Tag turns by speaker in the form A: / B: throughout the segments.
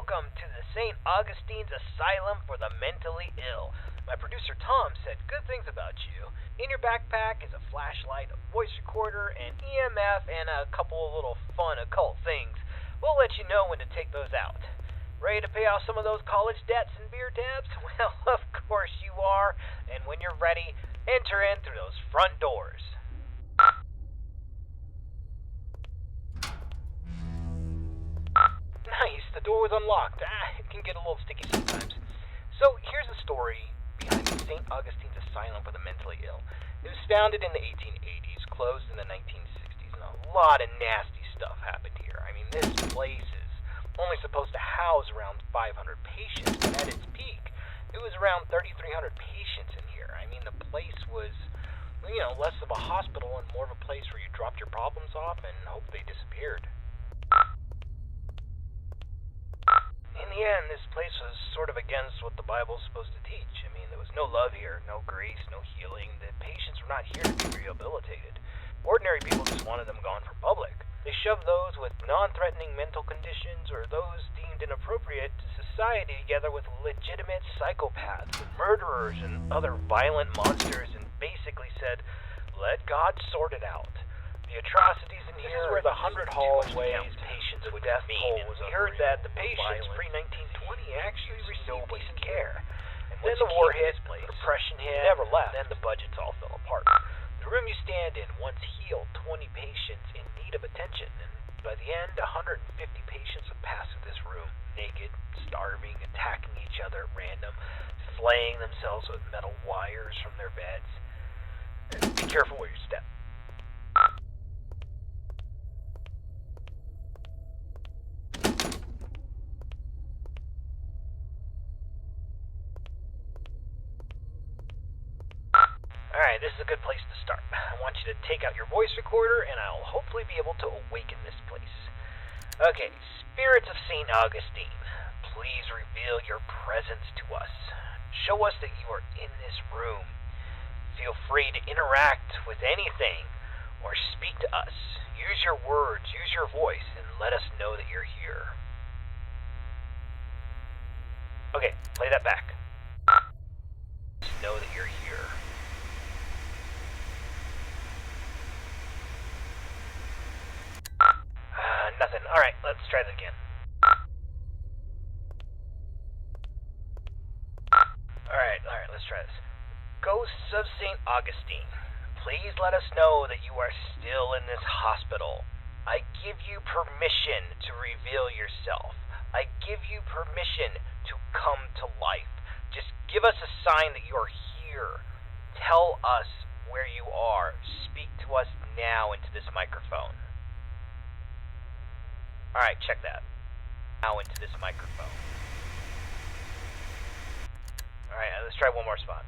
A: welcome to the St. Augustine's Asylum for the Mentally Ill. My producer Tom said good things about you. In your backpack is a flashlight, a voice recorder, an EMF, and a couple of little fun occult things. We'll let you know when to take those out. Ready to pay off some of those college debts and beer tabs? Well, of course you are. And when you're ready, enter in through those front doors. Nice, the door was unlocked. It can get a little sticky sometimes. So here's the story behind the St. Augustine's Asylum for the Mentally Ill. It was founded in the 1880s, closed in the 1960s, and a lot of nasty stuff happened here. I mean, this place is only supposed to house around 500 patients, but at its peak, it was around 3,300 patients in here. I mean, the place was, less of a hospital and more of a place where you dropped your problems off and hoped they disappeared. In the end, this place was sort of against what the Bible's supposed to teach. I mean, there was no love here, no grace, no healing. The patients were not here to be rehabilitated. Ordinary people just wanted them gone from public. They shoved those with non-threatening mental conditions or those deemed inappropriate to society together with legitimate psychopaths and murderers and other violent monsters and basically said, let God sort it out. The atrocities in here. This is where the 100 hallways, patients with death toll was. We heard that the patients pre-1920 actually received decent care. And then the war hit, depression hit, never left. Then the budgets all fell apart. The room you stand in once healed 20 patients in need of attention, and by the end, 150 patients would pass through this room, naked, starving, attacking each other at random, flaying themselves with metal wires from their beds. Be careful where you step. Alright, this is a good place to start. I want you to take out your voice recorder, and I'll hopefully be able to awaken this place. Okay, spirits of St. Augustine, please reveal your presence to us. Show us that you are in this room. Feel free to interact with anything, or speak to us. Use your words, use your voice, and let us know that you're here. Okay, play that back. Let us know that you're here. Nothing. Alright, let's try that again. Alright, let's try this. Ghosts of St. Augustine, please let us know that you are still in this hospital. I give you permission to reveal yourself. I give you permission to come to life. Just give us a sign that you're here. Tell us where you are. Speak to us now into this microphone. Alright, check that. Now into this microphone. Alright, let's try one more spot.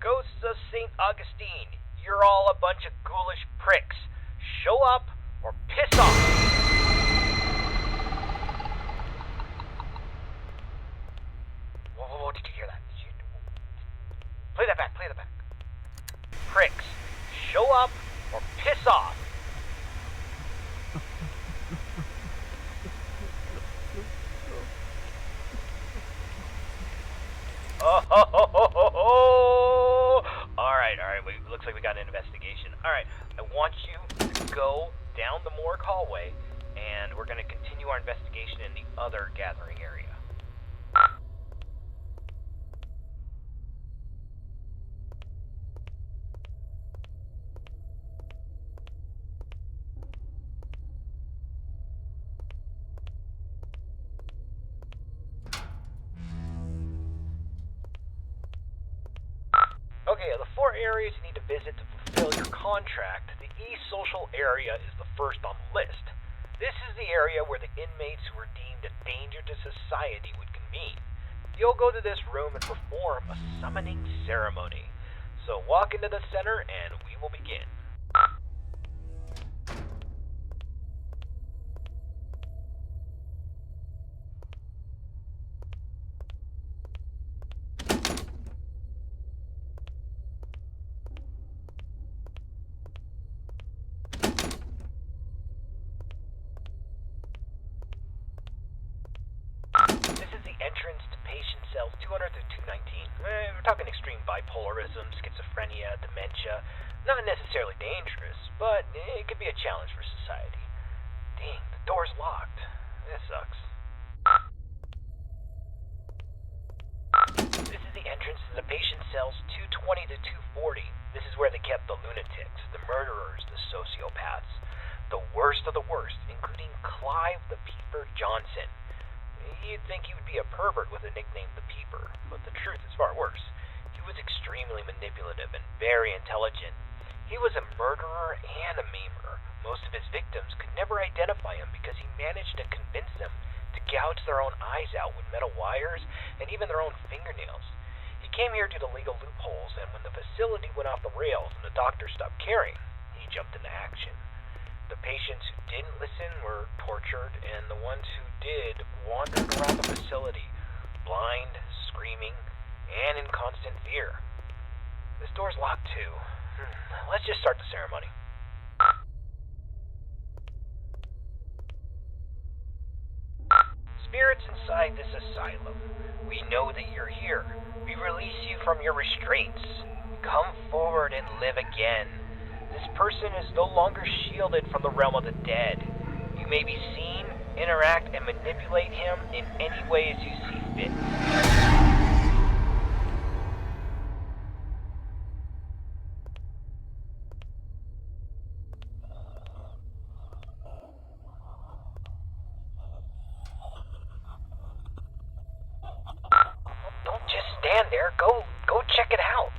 A: Ghosts of St. Augustine, you're all a bunch of ghoulish pricks. Show up or piss off! Whoa, did you hear that? Play that back. Pricks, show up or piss off. Alright, looks like we got an investigation. Alright, I want you to go down the morgue hallway, and we're going to continue our investigation in the other gathering area. Okay, of the 4 areas you need to visit to fulfill your contract, the E-Social area is the first on the list. This is the area where the inmates who are deemed a danger to society would convene. You'll go to this room and perform a summoning ceremony. So walk into the center and we will begin. entrance to patient cells 200 through 219. We're talking extreme bipolarism, schizophrenia, dementia. Not necessarily dangerous, but it could be a challenge for society. Dang, the door's locked. That sucks. This is the entrance to the patient cells 220 to 240. This is where they kept the lunatics, the murderers, the sociopaths. The worst of the worst, including Clive the Peeper Johnson. You'd think he would be a pervert with a nickname the Peeper, but the truth is far worse. He was extremely manipulative and very intelligent. He was a murderer and a maimer. Most of his victims could never identify him because he managed to convince them to gouge their own eyes out with metal wires and even their own fingernails. He came here due to legal loopholes, and when the facility went off the rails and the doctors stopped caring, he jumped into action. The patients who didn't listen were tortured, and the ones who did wandered around the facility, blind, screaming, and in constant fear. This door's locked too. Let's just start the ceremony. Spirits inside this asylum, we know that you're here. We release you from your restraints. Come forward and live again. This person is no longer shielded from the realm of the dead. You may be seen, interact, and manipulate him in any ways you see fit. Don't just stand there. Go check it out.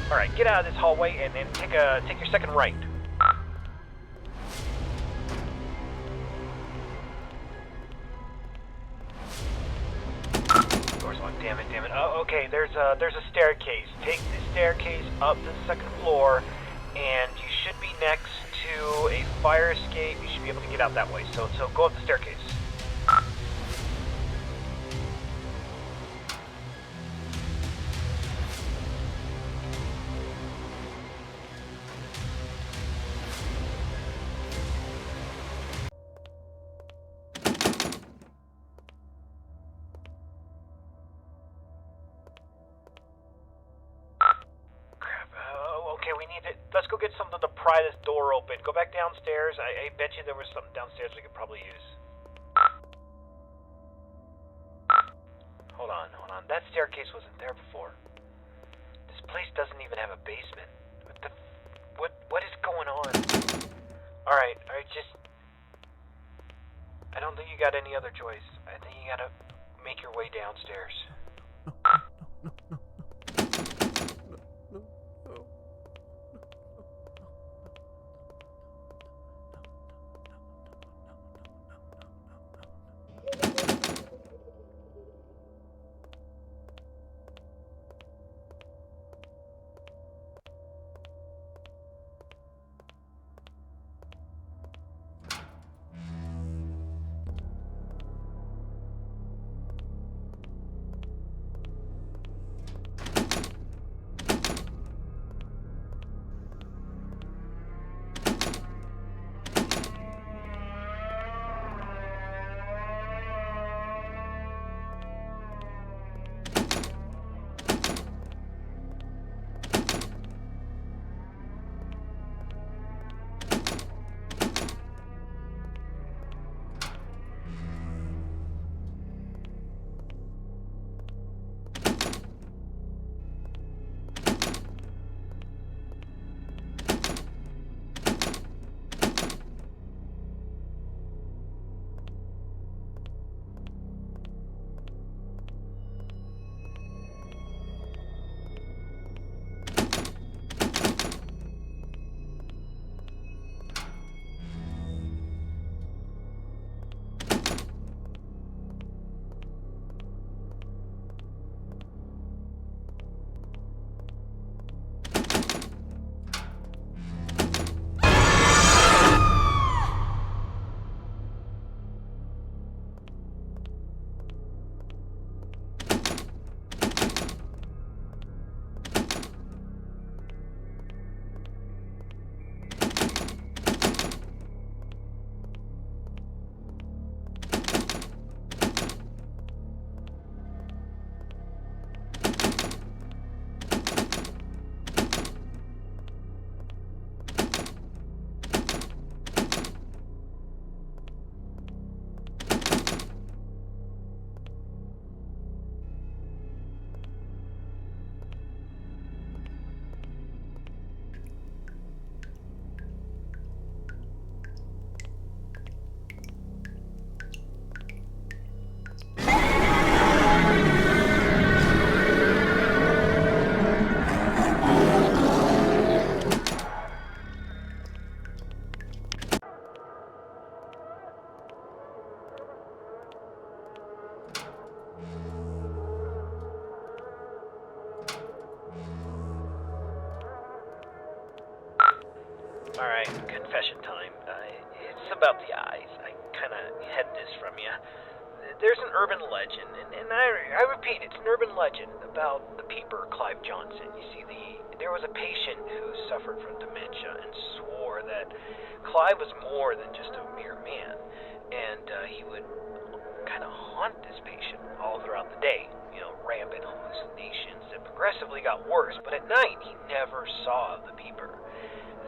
A: Alright, get out of this hallway and then take your second right. Door's locked, damn it. Oh, okay, there's a staircase. Take the staircase up to the second floor, and you should be next to a fire escape. You should be able to get out that way, so go up the staircase. Let's go get something to pry this door open. Go back downstairs. I bet you there was something downstairs we could probably use. Hold on. That staircase wasn't there before. This place doesn't even have a basement. What is going on? Alright, just... I don't think you got any other choice. I think you gotta make your way downstairs. about the eyes. I kind of had this from you. There's an urban legend, and I repeat, it's an urban legend about the peeper Clive Johnson. You see, there was a patient who suffered from dementia and swore that Clive was more than just a mere man, and he would kind of haunt this patient all throughout the day. Rampant hallucinations that progressively got worse, but at night he never saw the peeper.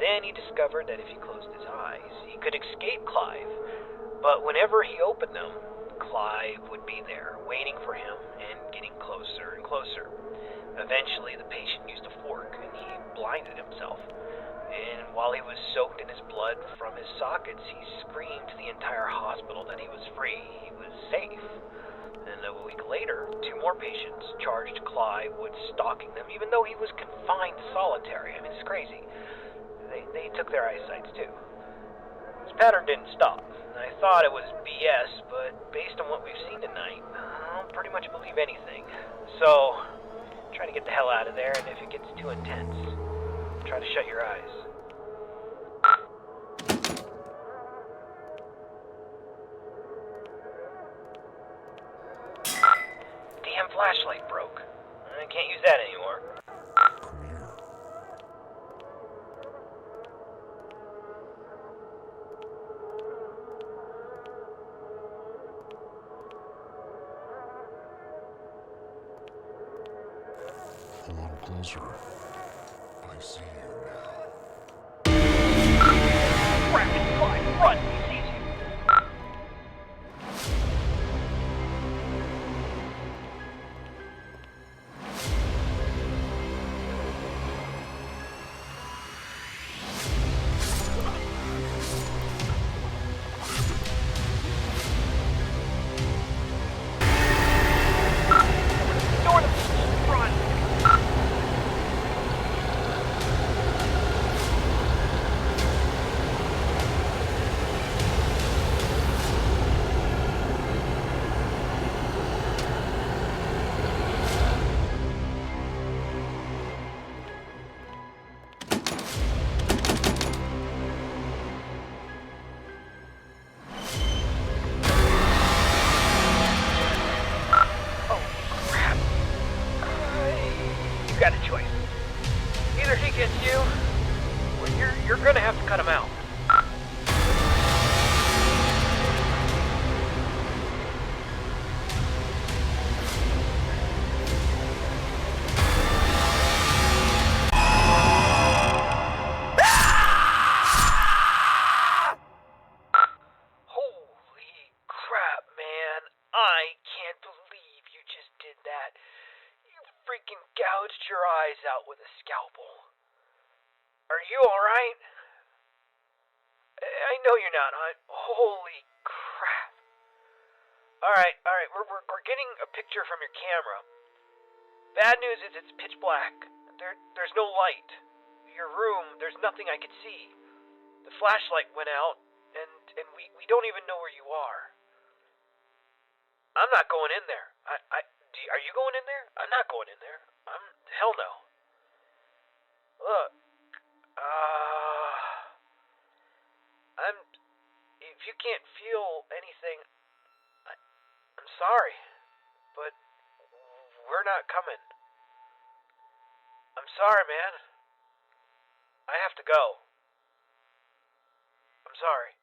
A: Then he discovered that if he closed his eyes, he could escape Clive, but whenever he opened them, Clive would be there, waiting for him and getting closer and closer. Eventually, the patient used a fork and he blinded himself. And while he was soaked in his blood from his sockets, he screamed to the entire hospital that he was free, he was safe. And a week later, 2 more patients charged Clive with stalking them, even though he was confined solitary. I mean, it's crazy. They took their eyesights too. This pattern didn't stop. I thought it was BS, but based on what we've seen tonight, I'll pretty much believe anything. So, try to get the hell out of there, and if it gets too intense, try to shut your eyes. Damn flashlight broke. I can't use that anymore.
B: Come on closer. I see you now.
A: Rapid Clive, run! He sees you. Door to run! You got a choice. Either he gets you, or you're gonna have to cut him out. Holy crap, man. I can't believe you just did that. You freaking gouged your eyes out with a scalpel. Are you alright? I know you're not. Holy crap. Alright. We're getting a picture from your camera. Bad news is it's pitch black. There's no light. Your room, there's nothing I could see. The flashlight went out, and we don't even know where you are. I'm not going in there. Are you going in there? I'm not going in there. Hell no. Look, if you can't feel anything, I'm sorry, but we're not coming. I'm sorry, man. I have to go. I'm sorry.